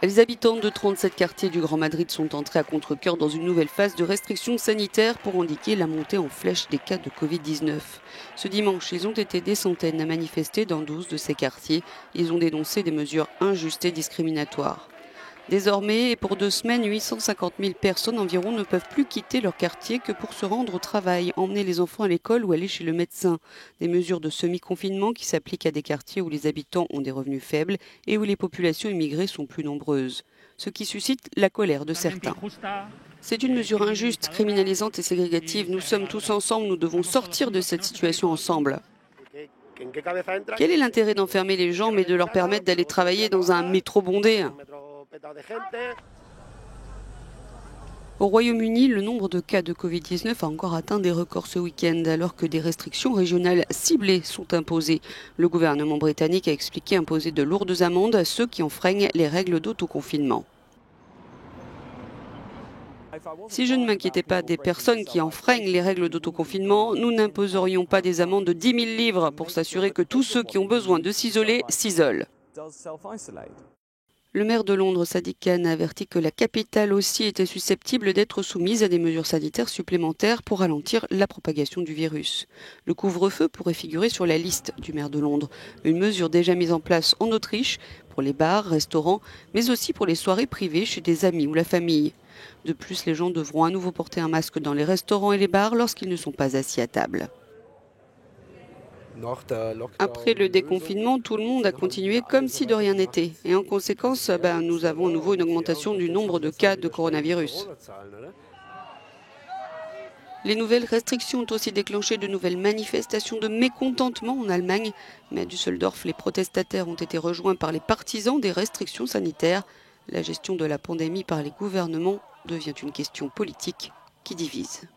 Les habitants de 37 quartiers du Grand Madrid sont entrés à contre-cœur dans une nouvelle phase de restrictions sanitaires pour endiguer la montée en flèche des cas de Covid-19. Ce dimanche, ils ont été des centaines à manifester dans 12 de ces quartiers. Ils ont dénoncé des mesures injustes et discriminatoires. Désormais, et pour 2 semaines, 850 000 personnes environ ne peuvent plus quitter leur quartier que pour se rendre au travail, emmener les enfants à l'école ou aller chez le médecin. Des mesures de semi-confinement qui s'appliquent à des quartiers où les habitants ont des revenus faibles et où les populations immigrées sont plus nombreuses. Ce qui suscite la colère de certains. C'est une mesure injuste, criminalisante et ségrégative. Nous sommes tous ensemble, nous devons sortir de cette situation ensemble. Quel est l'intérêt d'enfermer les gens mais de leur permettre d'aller travailler dans un métro bondé ? Au Royaume-Uni, le nombre de cas de Covid-19 a encore atteint des records ce week-end, alors que des restrictions régionales ciblées sont imposées. Le gouvernement britannique a expliqué imposer de lourdes amendes à ceux qui enfreignent les règles d'autoconfinement. Si je ne m'inquiétais pas des personnes qui enfreignent les règles d'autoconfinement, nous n'imposerions pas des amendes de 10 000 livres pour s'assurer que tous ceux qui ont besoin de s'isoler s'isolent. Le maire de Londres, Sadiq Khan, a averti que la capitale aussi était susceptible d'être soumise à des mesures sanitaires supplémentaires pour ralentir la propagation du virus. Le couvre-feu pourrait figurer sur la liste du maire de Londres, une mesure déjà mise en place en Autriche pour les bars, restaurants, mais aussi pour les soirées privées chez des amis ou la famille. De plus, les gens devront à nouveau porter un masque dans les restaurants et les bars lorsqu'ils ne sont pas assis à table. Après le déconfinement, tout le monde a continué comme si de rien n'était. Et en conséquence, nous avons à nouveau une augmentation du nombre de cas de coronavirus. Les nouvelles restrictions ont aussi déclenché de nouvelles manifestations de mécontentement en Allemagne. Mais à Düsseldorf, les protestataires ont été rejoints par les partisans des restrictions sanitaires. La gestion de la pandémie par les gouvernements devient une question politique qui divise.